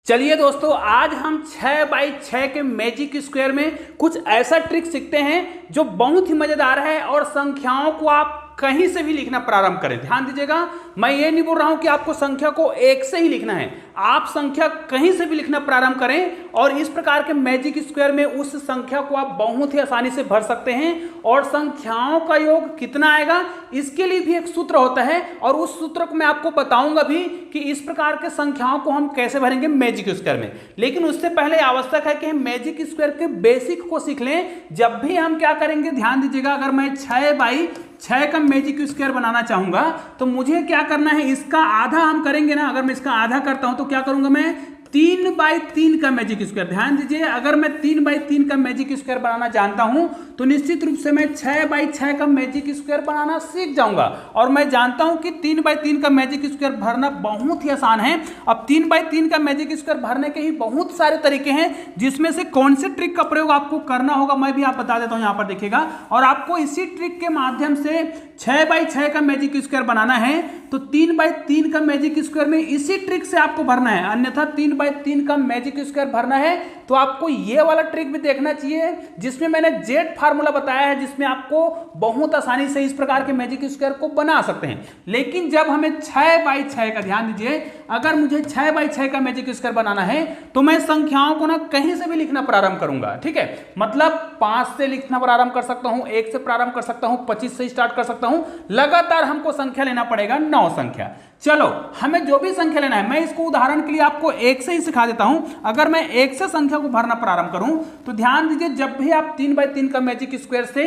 चलिए दोस्तों, आज हम 6 बाई 6 के मैजिक स्क्वायर में कुछ ऐसा ट्रिक सीखते हैं जो बहुत ही मजेदार है और संख्याओं को आप कहीं से भी लिखना प्रारंभ करें। ध्यान दीजिएगा, मैं ये नहीं बोल रहा हूं कि आपको संख्या को एक से ही लिखना है, आप संख्या कहीं से भी लिखना प्रारंभ करें और इस प्रकार के मैजिक स्क्वायर में उस संख्या को आप बहुत ही आसानी से भर सकते हैं। और संख्याओं का योग कितना आएगा इसके लिए भी एक सूत्र होता है और उस सूत्र को मैं आपको बताऊंगा भी कि इस प्रकार के संख्याओं को हम कैसे भरेंगे मैजिक स्क्वायर में। लेकिन उससे पहले आवश्यक है कि हम मैजिक स्क्वायर के बेसिक को सीख लें। जब भी हम क्या करेंगे, ध्यान दीजिएगा, अगर मैं 6 बाई 6 का मैजिक स्क्वायर बनाना चाहूंगा तो मुझे क्या करना है, इसका आधा हम करेंगे ना। अगर मैं इसका आधा करता हूं तो क्या करूंगा, मैं 3 बाई 3 का मैजिक स्क्वायर। ध्यान दीजिए, अगर मैं 3 बाई 3 का मैजिक स्क्वायर बनाना जानता हूं तो निश्चित रूप से मैं 6 बाई 6 का मैजिक स्क्वायर बनाना सीख जाऊंगा। और मैं जानता हूं कि 3 बाई 3 का मैजिक स्क्वायर भरना बहुत ही आसान है। अब 3 बाई 3 का मैजिक स्क्वायर भरने के ही बहुत सारे तरीके हैं, जिसमें से कौन से ट्रिक का प्रयोग आपको करना होगा मैं भी आप बता देता हूं, यहां पर देखिएगा। और आपको इसी ट्रिक के माध्यम से 6 बाई 6 का मैजिक स्क्वायर बनाना है तो 3 बाई 3 का मैजिक स्क्वायर में इसी ट्रिक से आपको भरना है। अन्यथा 3 बाई 3 का मैजिक स्क्वायर भरना है तो आपको ये वाला ट्रिक भी देखना चाहिए जिसमें मैंने जेड फार्मूला बताया है, जिसमें आपको बहुत आसानी से इस प्रकार के मैजिक स्क्वायर को बना सकते हैं। लेकिन जब हमें 6 बाई 6 का, ध्यान दीजिए, अगर मुझे 6 बाई 6 का मैजिक स्क्वायर बनाना है तो मैं संख्याओं को ना कहीं से भी लिखना प्रारंभ करूंगा। ठीक है, मतलब 5 से लिखना प्रारंभ कर सकता हूं, 1 से प्रारंभ कर सकता हूं, 25 से स्टार्ट कर सकता हूं। लगातार हमको संख्या लेना पड़ेगा 9 संख्या। चलो, हमें जो भी संख्या लेना है, मैं इसको उदाहरण के लिए आपको 1 से ही सिखा देता हूं। अगर मैं 1 से संख्या को भरना प्रारंभ करूं तो ध्यान दीजिए, जब भी आप 3 बाई 3 का मैजिक स्क्वायर से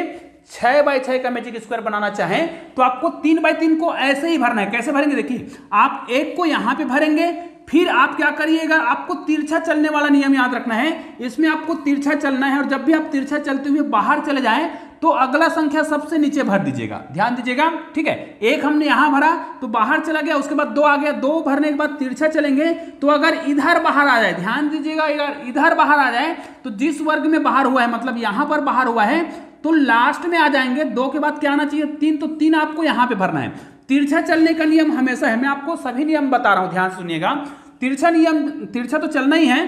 6 बाई 6 का मैजिक स्क्वायर बनाना चाहें तो आपको 3 बाई 3 को ऐसे ही भरना है। कैसे भरेंगे, देखिए, आप 1 को यहां पे भरेंगे, फिर आप क्या करिएगा, आपको तिरछा चलने वाला नियम याद रखना है। इसमें आपको तिरछा चलना है और जब भी आप तिरछा चलते हुए बाहर चले जाएं तो अगला संख्या सबसे नीचे भर दीजिएगा। ध्यान दीजिएगा, ठीक है। 1 हमने यहां भरा तो बाहर चला गया, उसके बाद 2 आ गया, 2 भरने के बाद तिरछा चलेंगे तो अगर इधर बाहर आ जाए, ध्यान दीजिएगा, अगर इधर बाहर आ जाए तो जिस वर्ग में बाहर हुआ है, मतलब यहां पर बाहर हुआ है, तो लास्ट में आ जाएंगे। 2 के बाद क्या आना चाहिए, 3, तो 3 आपको यहां पे भरना है। तिरछा चलने का नियम हमेशा है, मैं आपको सभी नियम बता रहा हूं, ध्यान से सुनिएगा। तिरछा तो चलना ही है,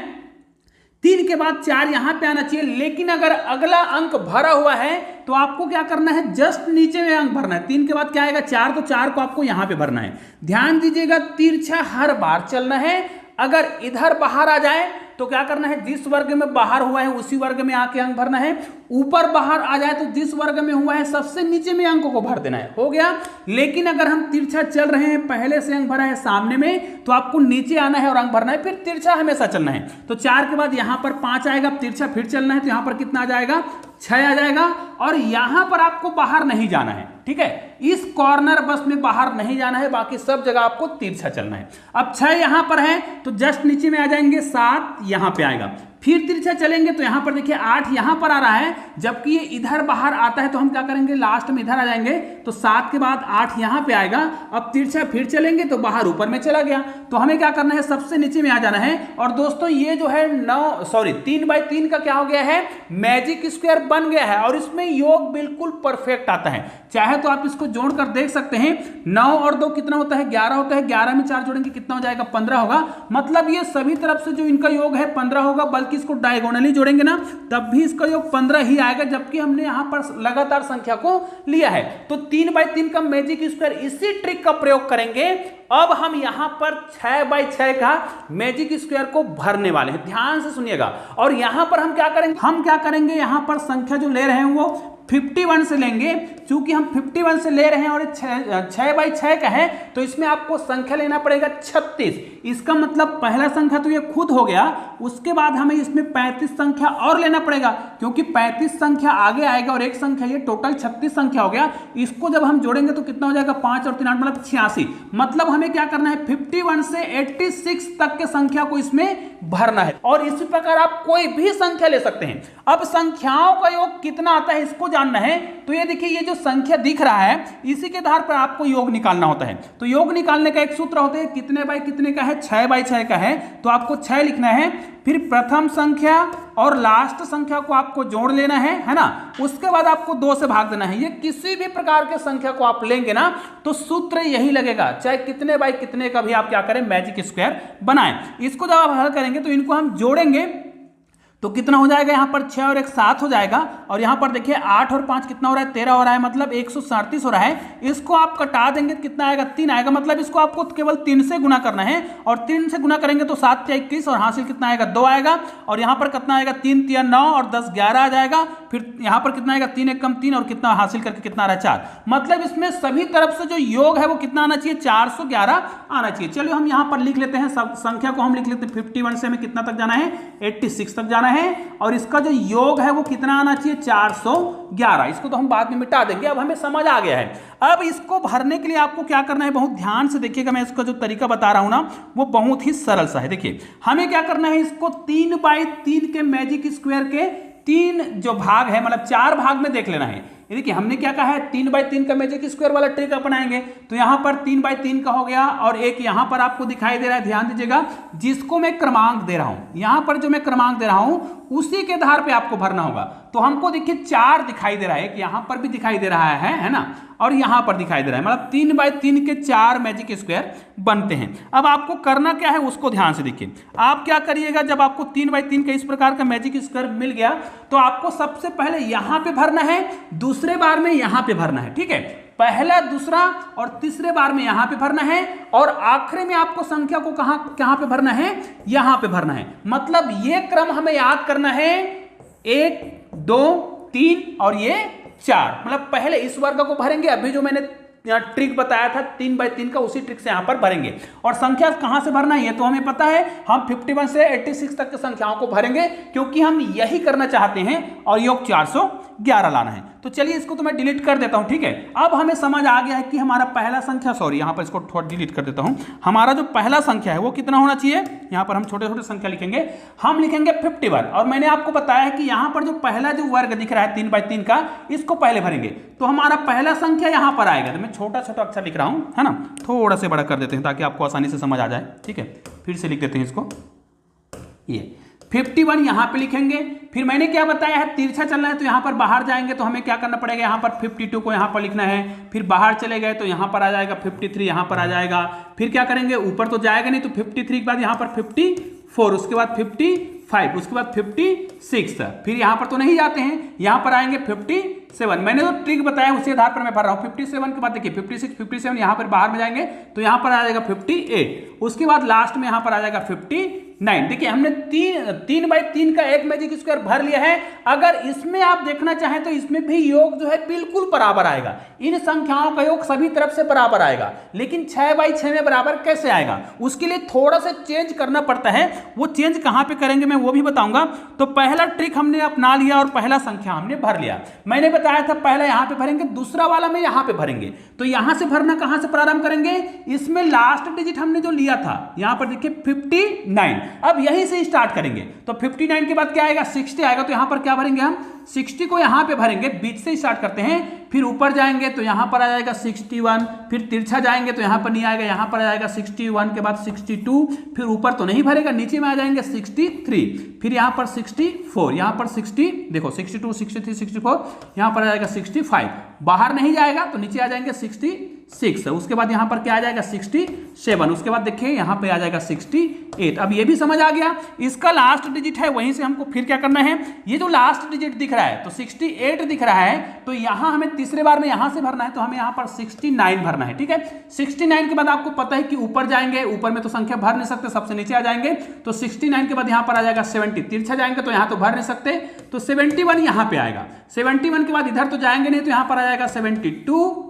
3 के बाद 4 यहां पे आना चाहिए। लेकिन अगर अगला अंक भरा हुआ है तो आपको क्या करना है, जस्ट नीचे में अंक भरना है। 3 के बाद क्या आएगा, 4, तो 4 को आपको यहां पे भरना है। ध्यान दीजिएगा, तिरछा हर बार चलना है। अगर इधर बाहर आ जाए तो क्या करना है, जिस वर्ग में बाहर हुआ है उसी वर्ग में आके अंक भरना है। ऊपर बाहर आ जाए तो जिस वर्ग में हुआ है सबसे नीचे में अंकों को भर देना है। हो गया। लेकिन अगर हम तिरछा चल रहे हैं, पहले से अंक भरा है सामने में, तो आपको नीचे आना है और अंक भरना है, फिर तिरछा हमेशा चलना है। तो 4 के बाद यहां पर 5 आएगा, तिरछा फिर चलना है तो यहां पर कितना आ जाएगा, 6 आ जाएगा। और यहां पर आपको बाहर नहीं जाना है, ठीक है, इस कॉर्नर बस में बाहर नहीं जाना है, बाकी सब जगह आपको तिरछा चलना है। अब 6 यहां पर है तो जस्ट नीचे में आ जाएंगे, 7 यहां पे आएगा, फिर तिरछा चलेंगे तो यहां पर देखिए 8 यहां पर आ रहा है, जबकि ये इधर बाहर आता है तो हम क्या करेंगे, लास्ट में इधर आ जाएंगे, तो 7 के बाद 8 यहां पे आएगा। अब तिरछा फिर चलेंगे तो बाहर ऊपर में चला गया, तो हमें क्या करना है, सबसे नीचे में आ जाना है। और दोस्तों ये जो है 3 बाई 3 का क्या हो गया है, मैजिक स्क्वायर बन गया है और इसमें योग बिल्कुल परफेक्ट आता है। चाहे तो आप इसको जोड़कर देख सकते हैं, 9 और 2 कितना होता है, 11 होता है, 11 में 4 जोड़ेंगे कितना हो जाएगा, 15 होगा। मतलब ये सभी तरफ से जो इनका योग है 15 होगा, बल्कि इसको डायगोनली जोड़ेंगे ना तब भी इसका योग 15 ही आएगा, जबकि हमने यहां पर लगातार संख्या को लिया है। तो 3 बाई 3 का मैजिक स्क्वायर इसी ट्रिक का प्रयोग करेंगे। अब हम यहां पर 6 बाई 6 का मैजिक स्क्वायर को भरने वाले हैं, ध्यान से सुनिएगा। और यहां पर हम क्या करेंगे, यहां पर संख्या जो ले रहे हैं वो 51 से लेंगे। चूंकि हम 51 से ले रहे हैं और 6 बाई 6 का है तो इसमें आपको संख्या लेना पड़ेगा 36। इसका मतलब पहला संख्या तो ये खुद हो गया, उसके बाद हमें इसमें 35 संख्या और लेना पड़ेगा, क्योंकि 35 संख्या आगे आएगा और एक संख्या, ये टोटल 36 संख्या हो गया। इसको जब हम जोड़ेंगे तो कितना हो जाएगा, 5 और 3 8 मतलब 86। मतलब हमें क्या करना है, 51 से 86 तक के संख्या को इसमें भरना है। और इसी प्रकार आप कोई भी संख्या ले सकते हैं। अब संख्याओं का योग कितना आता है इसको जानना है तो ये देखिए, ये जो संख्या दिख रहा है इसी के आधार पर आपको योग निकालना होता है। तो योग निकालने का एक सूत्र होता है, कितने बाई कितने का है, 6 बाई 6 का है, तो आपको 6 लिखना है। फिर प्रथम संख्या और लास्ट संख्या को आपको जोड़ लेना है ना। उसके बाद आपको 2 से भाग देना है। ये किसी भी प्रकार के संख्या को आप लेंगे ना तो सूत्र यही लगेगा, चाहे कितने बाई कितने का भी आप क्या करें, मैजिक स्क्वायर बनाएं। इसको जब आप हल करेंगे तो इनको हम जोड़ेंगे तो कितना हो जाएगा, यहाँ पर 6 और 1 7 हो जाएगा, और यहाँ पर देखिए 8 और 5 कितना हो रहा है, 13 हो रहा है, मतलब 137 हो रहा है। इसको आप कटा देंगे तो कितना आएगा, 3 आएगा, मतलब इसको आपको केवल 3 से गुना करना है, और 3 से गुना करेंगे तो 7 या 21 और हासिल कितना आएगा, 2 आएगा, और यहाँ पर कितना आएगा, 3 3 9 और 10 11 आ जाएगा। फिर यहाँ पर कितना आएगा, 3 1 कम 3 और कितना हासिल करके कितना आ रहा है, 4। मतलब इसमें सभी तरफ से जो योग है वो कितना आना चाहिए, 411 आना चाहिए। चलिए हम यहाँ पर लिख लेते हैं, संख्या को हम लिख लेते हैं 51 से हमें कितना तक जाना है, 86 तक जाना है, और इसका जो योग है वो कितना आना चाहिए, 411। इसको तो हम बाद में मिटा देंगे, अब हमें समझ आ गया है। अब इसको भरने के लिए आपको क्या करना है, बहुत ध्यान से देखिएगा, मैं इसका जो तरीका बता रहा हूं ना वो बहुत ही सरल सा है। देखिए हमें क्या करना है, इसको 3 बाई 3 के मैजिक स्क्वायर के 3 जो भाग है, मतलब 4 भाग में देख लेना है। देखिए हमने क्या कहा है, 3 बाई 3 का मैजिक स्क्वायर वाला ट्रिक अपनाएंगे, तो यहां पर 3 बाई 3 का हो गया, और एक यहां पर आपको दिखाई दे रहा है, ध्यान दीजिएगा, जिसको मैं क्रमांक दे रहा हूं, यहां पर जो मैं क्रमांक दे रहा हूं उसी के आधार पे आपको भरना होगा। तो हमको देखिए 4 दिखाई दे रहा है, कि यहां पर भी दिखाई दे रहा है ना, और यहां पर दिखाई दे रहा है, मतलब 3 बाई 3 के 4 मैजिक स्क्वायर बनते हैं। अब आपको करना क्या है उसको ध्यान से देखिए। आप क्या करिएगा, जब आपको 3 बाई 3 का इस प्रकार का मैजिक स्क्वायर मिल गया तो आपको सबसे पहले यहां पे भरना है, दूसरे बार में यहां पे भरना है, ठीक है, पहला दूसरा और तीसरे बार में यहां पे भरना है, और आखिरी में आपको संख्या को कहां पे भरना है, यहां पे भरना है। मतलब ये क्रम हमें याद करना है, 1 2 3 और ये 4, मतलब पहले इस वर्ग को भरेंगे, अभी जो मैंने ट्रिक बताया था 3 बाई 3 का, उसी ट्रिक से यहां पर भरेंगे। और संख्या कहां से भरना है ये तो हमें पता है, हम 51 से 86 तक की संख्याओं को भरेंगे, क्योंकि हम यही करना चाहते हैं, और योग 411 लाना है। तो चलिए इसको तो मैं डिलीट कर देता हूं, ठीक है। अब हमें समझ आ गया है कि हमारा पहला संख्या, सॉरी यहां पर इसको थोड़ा डिलीट कर देता हूं, हमारा जो पहला संख्या है वो कितना होना चाहिए, यहां पर हम छोटे छोटे संख्या लिखेंगे, हम लिखेंगे 51, और मैंने आपको बताया है कि यहां पर जो पहला जो वर्ग दिख रहा है 3 बाई 3 का, इसको पहले भरेंगे, तो हमारा पहला संख्या यहां पर आएगा। तो मैं छोटा छोटा अक्षर लिख रहा हूं, है ना, थोड़ा से बड़ा कर देते हैं ताकि आपको आसानी से समझ आ जाए, ठीक है। फिर से लिख देते हैं इसको, ये 51 यहां पे लिखेंगे। फिर मैंने क्या बताया है, तिरछा चलना है, तो यहां पर बाहर जाएंगे तो हमें क्या करना पड़ेगा, यहां पर 52 को यहां पर लिखना है, फिर बाहर चले गए तो यहां पर आ जाएगा 53, यहां पर आ जाएगा, फिर क्या करेंगे, ऊपर तो जाएगा नहीं, तो 53 के बाद यहां पर 54, उसके बाद 55, उसके बाद 56, फिर यहां पर तो नहीं जाते हैं, यहां पर आएंगे 57। मैंने जो ट्रिक बताया उसी आधार पर मैं भर रहा हूं। 57 के बाद देखिए 56 57, यहां पर बाहर में जाएंगे तो यहां पर आ जाएगा 58, उसके बाद लास्ट में यहां पर आ जाएगा 59। देखिए हमने 3 बाई 3 का एक मैजिक स्क्वायर भर लिया है। अगर इसमें आप देखना चाहें तो इसमें भी योग जो है बिल्कुल बराबर आएगा, इन संख्याओं का योग सभी तरफ से बराबर आएगा, लेकिन 6 बाई 6 में बराबर कैसे आएगा, उसके लिए थोड़ा सा चेंज करना पड़ता है। वो चेंज कहां पे करेंगे मैं वो भी बताऊंगा। तो पहला ट्रिक हमने अपना लिया और पहला संख्या हमने भर लिया। मैंने बताया था पहला यहां पे भरेंगे, दूसरा वाला में यहां पे भरेंगे। तो यहां से भरना कहां से प्रारंभ करेंगे, इसमें लास्ट डिजिट हमने जो लिया था यहां पर देखिए 59, अब यहीं से स्टार्ट करेंगे। तो 59 के बाद क्या आएगा, 60 आएगा, तो यहां पर क्या भरेंगे हम, 60 को यहां पे भरेंगे, बीच से स्टार्ट करते हैं, फिर ऊपर जाएंगे तो यहां पर आ जाएगा 61, फिर तिरछा जाएंगे तो यहां पर नहीं आएगा, यहां पर आ जाएगा 61 के बाद 62, फिर ऊपर तो नहीं भरेगा, नीचे में आ जाएंगे 63, फिर यहां पर 64, यहां पर 60, देखो 62 63 64, यहां पर आ जाएगा 65, बाहर नहीं जाएगा तो नीचे आ जाएंगे 66, उसके बाद यहां पर क्या आ जाएगा 67, उसके बाद देखिए यहां पे आ जाएगा 68। अब ये भी समझ आ गया, इसका लास्ट डिजिट है, वहीं से हमको फिर क्या करना है, ये जो लास्ट डिजिट दिख रहा है तो 68 दिख रहा है, तो यहां हमें तीसरे बार में यहां से भरना है, तो हमें यहां पर 69 भरना है, ठीक है। 69 के बाद आपको पता है कि ऊपर जाएंगे, ऊपर में तो संख्या भर नहीं सकते, सबसे नीचे आ जाएंगे, तो 69 के बाद यहां पर आ जाएगा 70, तिरछा जाएंगे तो यहां तो भर नहीं सकते, तो 71 यहां पे आएगा। 71 के बाद इधर तो जाएंगे नहीं, तो यहां पर आ जाएगा 72,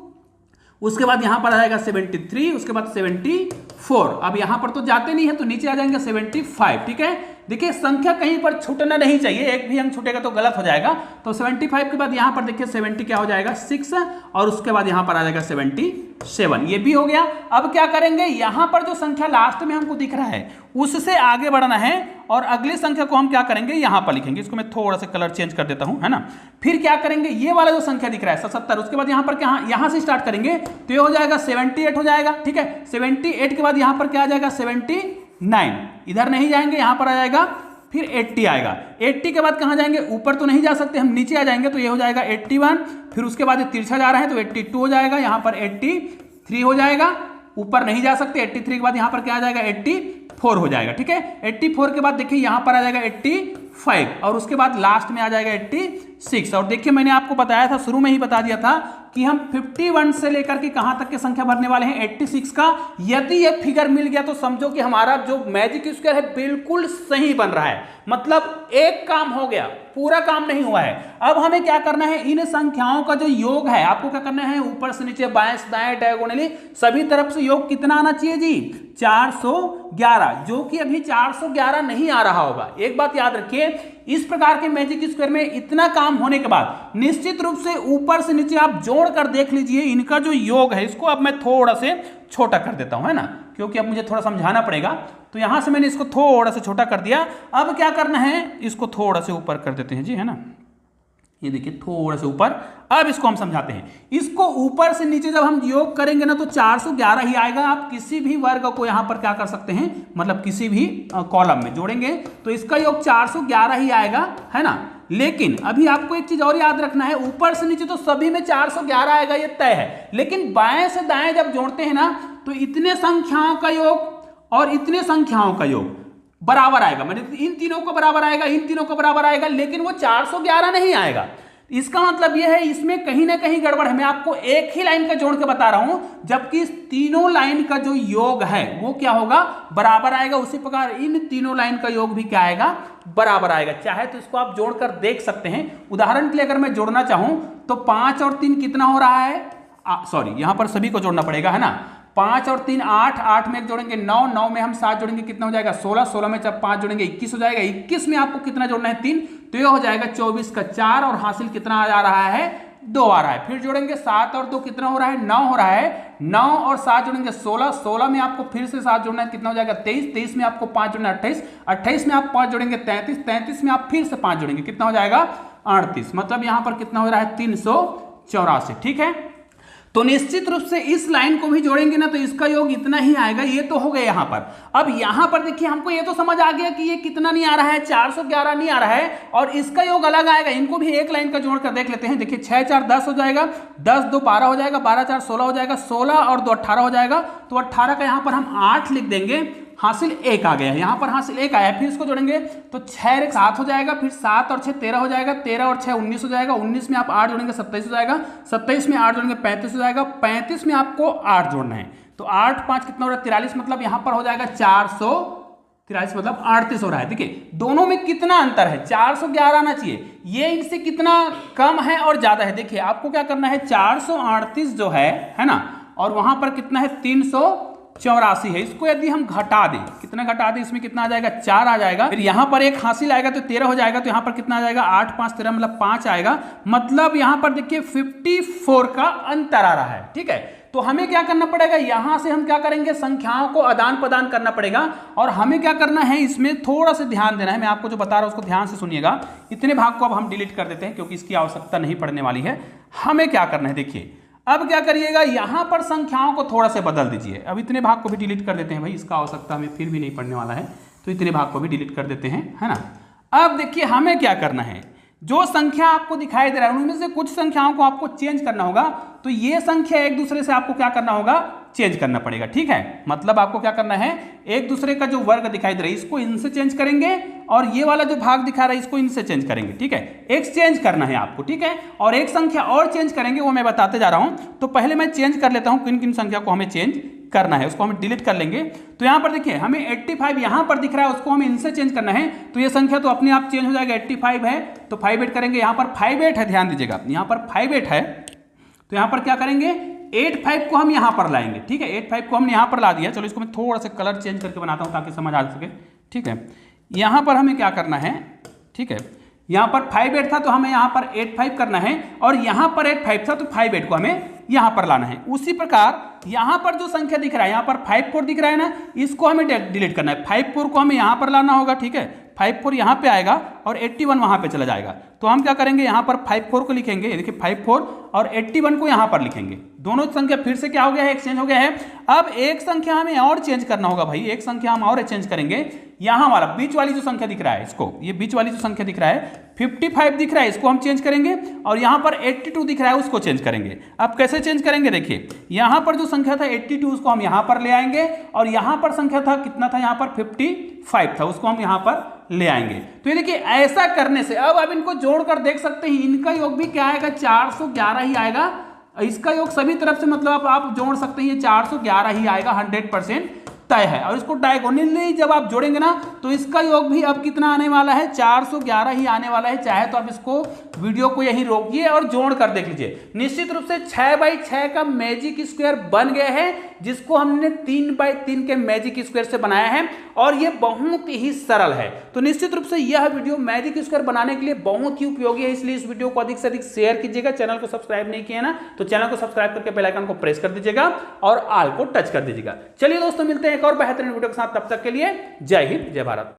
उसके बाद यहां पर आ जाएगा 73, उसके बाद 74, 4। अब यहां पर तो जाते नहीं है तो नीचे आ जाएंगे 75। ठीक है, देखिए संख्या कहीं पर छूटना नहीं चाहिए, एक भी अंक छूटेगा तो गलत हो जाएगा। तो 75 के बाद यहां पर देखिए 70 क्या हो जाएगा 6 और उसके बाद यहां पर आ जाएगा 77। ये भी हो गया। अब क्या करेंगे, यहां पर जो संख्या लास्ट में हमको दिख रहा है उससे आगे बढ़ना है और अगली संख्या को हम क्या करेंगे यहां पर लिखेंगे। इसको मैं थोड़ा सा कलर चेंज कर देता हूं, है ना। फिर क्या करेंगे, ये वाला जो संख्या दिख रहा है 77, उसके बाद यहां पर क्या, यहां से स्टार्ट करेंगे तो ये हो जाएगा 78 हो जाएगा। ठीक है, 78 के बाद यहां पर क्या आ जाएगा 79, इधर नहीं जाएंगे, यहां पर आ जाएगा फिर 80 आएगा। 80 के बाद कहां जाएंगे, ऊपर तो नहीं जा सकते हम, नीचे आ जाएंगे तो ये हो जाएगा 81। फिर उसके बाद ये तिरछा जा रहा है तो 82 हो जाएगा, यहां पर 83 हो जाएगा, ऊपर नहीं जा सकते। 83 के बाद यहां पर क्या आ जाएगा 84 हो जाएगा। ठीक है, 84 के बाद देखिए यहां पर आ जाएगा 85 और उसके बाद लास्ट में आ जाएगा 86। और देखिए मैंने आपको बताया था, शुरू में ही बता दिया था कि हम 51 से लेकर के कहां तक की संख्या भरने वाले हैं 86 का। यदि ये फिगर मिल गया तो समझो कि हमारा जो मैजिक स्क्वायर है बिल्कुल सही बन रहा है, मतलब एक काम हो गया, पूरा काम नहीं हुआ है। अब हमें क्या करना है, इन संख्याओं का जो योग है आपको क्या करना है, ऊपर से नीचे बाएं से दाएं डायगोनली सभी तरफ से योग कितना आना चाहिए जी 411, जो कि अभी 411 नहीं आ रहा होगा। एक बात याद रखिए, इस प्रकार के मैजिक स्क्वायर में इतना काम होने के बाद निश्चित रूप से ऊपर से नीचे आप जोड़ कर देख लीजिए इनका जो योग है। इसको अब मैं थोड़ा से छोटा कर देता हूं, है ना, क्योंकि अब मुझे थोड़ा समझाना पड़ेगा। तो यहां से मैंने इसको थोड़ा सा छोटा कर दिया। अब क्या करना है, इसको थोड़ा से ऊपर कर देते हैं जी, है ना, ये देखिए थोड़ा से ऊपर। अब इसको हम समझाते हैं। इसको ऊपर से नीचे जब हम योग करेंगे ना तो 411 ही आएगा। आप किसी भी वर्ग को यहां पर क्या कर सकते हैं, मतलब किसी भी कॉलम में जोड़ेंगे तो इसका योग 411 ही आएगा, है ना। लेकिन अभी आपको एक चीज और याद रखना है, ऊपर से नीचे तो सभी में 411 आएगा, ये तय है। लेकिन बाएं से दाएं जब जोड़ते हैं ना तो इतने संख्याओं का योग और इतने संख्याओं का योग बराबर आएगा, मतलब इन तीनों को बराबर आएगा, इन तीनों को बराबर आएगा, लेकिन वो 411 नहीं आएगा। इसका मतलब यह है इसमें कहीं ना कहीं गड़बड़ है। मैं आपको एक ही लाइन का जोड़ के बता रहा हूं, जबकि इस तीनों लाइन का जो योग है वो क्या होगा, बराबर आएगा। उसी प्रकार इन तीनों लाइन का योग भी क्या आएगा, बराबर आएगा। चाहे तो इसको आप जोड़कर देख सकते हैं। उदाहरण के लिए अगर मैं जोड़ना चाहूं तो 5 और 3 कितना हो रहा है, सॉरी यहां पर सभी को जोड़ना पड़ेगा, है ना। 5 और 3 8, 8 में एक जोड़ेंगे 9, 9 में हम 7 जोड़ेंगे कितना हो जाएगा 16, 16 में जब 5 जोड़ेंगे 21 हो जाएगा। 21 में आपको कितना जोड़ना है 3, तो ये हो जाएगा 24 का 4 और हासिल कितना आ रहा है 2 आ रहा है। फिर जोड़ेंगे 7 और 2 कितना हो रहा है 9 हो रहा है। 9 और 7 जोड़ेंगे 16, 16 में आपको फिर से 7 जोड़ना है कितना हो जाएगा 23, 23 में आपको 5 जोड़ना है 28, 28 में आप 5 जोड़ेंगे 33, 33 में आप फिर से 5 जोड़ेंगे कितना हो जाएगा 38। मतलब यहां पर कितना हो रहा है 384। ठीक है, तो निश्चित रूप से इस लाइन को भी जोड़ेंगे ना तो इसका योग इतना ही आएगा। ये तो हो गया यहां पर। अब यहां पर देखिए हमको ये तो समझ आ गया कि ये कितना नहीं आ रहा है, 411 नहीं आ रहा है और इसका योग अलग आएगा। इनको भी एक लाइन का जोड़कर देख लेते हैं। देखिए 6 4 10 हो जाएगा, 10 2 12 हो जाएगा, 12 4 16 हो जाएगा, 16 और 2 18 हो जाएगा। तो 18 का यहां पर हम 8 लिख देंगे, हासिल 1 आ गया है। यहां पर हासिल 1 आया। फिर इसको जोड़ेंगे तो 6 1 7 हो जाएगा, फिर 7 और 6 13 हो जाएगा, 13 और 6 19 हो जाएगा, 19 में आप 8 जोड़ेंगे 27 हो जाएगा, 27 में 8 जोड़ेंगे 35 हो जाएगा, 35 में आपको 8 जोड़ना है तो 8 5 कितना हो रहा है 43, मतलब यहां पर हो जाएगा 443, मतलब 38 हो रहा है। देखिए दोनों में कितना अंतर है, 411 आना चाहिए, ये इनसे कितना कम है और ज्यादा है। देखिए आपको क्या करना है 438 जो है ना, और वहां पर कितना है 384 है। इसको यदि हम घटा दें, कितना घटा दें, इसमें कितना आ जाएगा 4 आ जाएगा। फिर यहां पर एक हासिल आएगा तो 13 हो जाएगा, तो यहां पर कितना आ जाएगा 8 5 13, मतलब 5 आएगा। मतलब यहां पर देखिए 54 का अंतर आ रहा है। ठीक है, तो हमें क्या करना पड़ेगा, यहां से हम क्या करेंगे, संख्याओं को आदान प्रदान करना पड़ेगा। और हमें क्या करना है, इसमें थोड़ा सा ध्यान देना है। मैं आपको जो बता रहा हूं उसको ध्यान से सुनिएगा। इतने भाग को अब हम डिलीट कर देते हैं क्योंकि इसकी आवश्यकता नहीं पड़ने वाली है। हमें क्या करना है, देखिए अब क्या करिएगा, यहां पर संख्याओं को थोड़ा सा बदल दीजिए। अब इतने भाग को भी डिलीट कर देते हैं, भाई इसका आवश्यकता हमें फिर भी नहीं पड़ने वाला है, तो इतने भाग को भी डिलीट कर देते हैं, है ना। अब देखिए हमें क्या करना है, जो संख्या आपको दिखाई दे रहा है उनमें से कुछ संख्याओं को आपको चेंज करना होगा। तो ये संख्या एक दूसरे से आपको क्या करना होगा, चेंज करना पड़ेगा। ठीक है, मतलब आपको क्या करना है, एक दूसरे का जो वर्ग दिखाई दे रहा है इसको इनसे चेंज करेंगे और ये वाला जो भाग दिखा रहा है इसको इनसे चेंज करेंगे। ठीक है, एक्सचेंज करना है आपको। ठीक है, और एक संख्या और चेंज करेंगे, वो मैं बताते जा रहा हूं। तो पहले मैं चेंज कर लेता हूं किन किन संख्या को हमें चेंज करना है, उसको हम डिलीट कर लेंगे। तो यहां पर देखिए हमें 85 यहां पर दिख रहा है, उसको हमें इनसे चेंज करना है। तो ये संख्या तो अपने आप चेंज हो जाएगा, 85 है तो 5 8 करेंगे। यहां पर 5 8 है, ध्यान दीजिएगा, यहां पर 5 8 है तो यहां पर क्या करेंगे 85 को हम यहाँ पर लाएंगे, ठीक है। 85 को हमने यहाँ पर ला दिया। चलो इसको मैं थोड़ा सा कलर चेंज करके बनाता हूँ ताकि समझ आ सके, ठीक है। यहाँ पर हमें क्या करना है, ठीक है, यहाँ पर 58 था तो हमें यहाँ पर 85 करना है, और यहाँ पर 85 था तो 58 को हमें यहाँ पर लाना है। उसी प्रकार यहाँ पर जो संख्या दिख रहा है, यहाँ पर 54 दिख रहा है ना, इसको हमें डिलीट करना है। 54 को हमें यहाँ पर लाना होगा, ठीक है। 54 यहाँ पे आएगा और 81 वहाँ पे चला जाएगा। तो हम क्या करेंगे, यहाँ पर 54 को लिखेंगे, देखिए 54, और 81 को यहाँ पर लिखेंगे। दोनों संख्या फिर से क्या हो गया है, एक्सचेंज हो गया है। अब एक संख्या हमें और चेंज करना होगा भाई, एक संख्या हम और चेंज करेंगे। यहाँ वाला बीच वाली जो संख्या दिख रहा है, इसको, ये बीच वाली जो संख्या दिख रहा है 55 दिख रहा है, इसको हम चेंज करेंगे, और यहाँ पर 82 दिख रहा है, उसको चेंज करेंगे। अब कैसे चेंज करेंगे, देखिए यहाँ पर जो संख्या था 82, उसको हम यहाँ पर ले आएंगे, और यहाँ पर संख्या था कितना था, यहाँ पर 55 था, उसको हम यहाँ पर ले आएंगे। तो ये देखिए ऐसा करने से अब इनको जोड़कर देख सकते हैं, इनका योग भी क्या आएगा, 411 ही आएगा। इसका योग सभी तरफ से मतलब आप जोड़ सकते हैं, ये 411 ही आएगा, 100% तय है। और इसको डायगोनली जब आप जोड़ेंगे ना, तो इसका योग भी अब कितना आने वाला है, 411 ही आने वाला है। चाहे तो आप इसको वीडियो को यहीं रोकिए और जोड़ कर देख लीजिए। निश्चित रूप से 6x6 का मैजिक स्क्वायर बन गया है, जिसको हमने 3x3 के मैजिक स्क्वायर से बनाया है, और ये बहुत ही सरल है। तो निश्चित रूप से यह वीडियो मैजिक स्क्वायर बनाने के लिए बहुत ही उपयोगी है, इसलिए इस वीडियो को अधिक से अधिक शेयर कीजिएगा। चैनल को सब्सक्राइब नहीं किया ना, तो चैनल को सब्सक्राइब करके बेल आइकन को प्रेस कर दीजिएगा और ऑल को टच कर दीजिएगा। चलिए दोस्तों, मिलते हैं एक और बेहतरीन वीडियो के साथ, तब तक के लिए जय हिंद, जय भारत।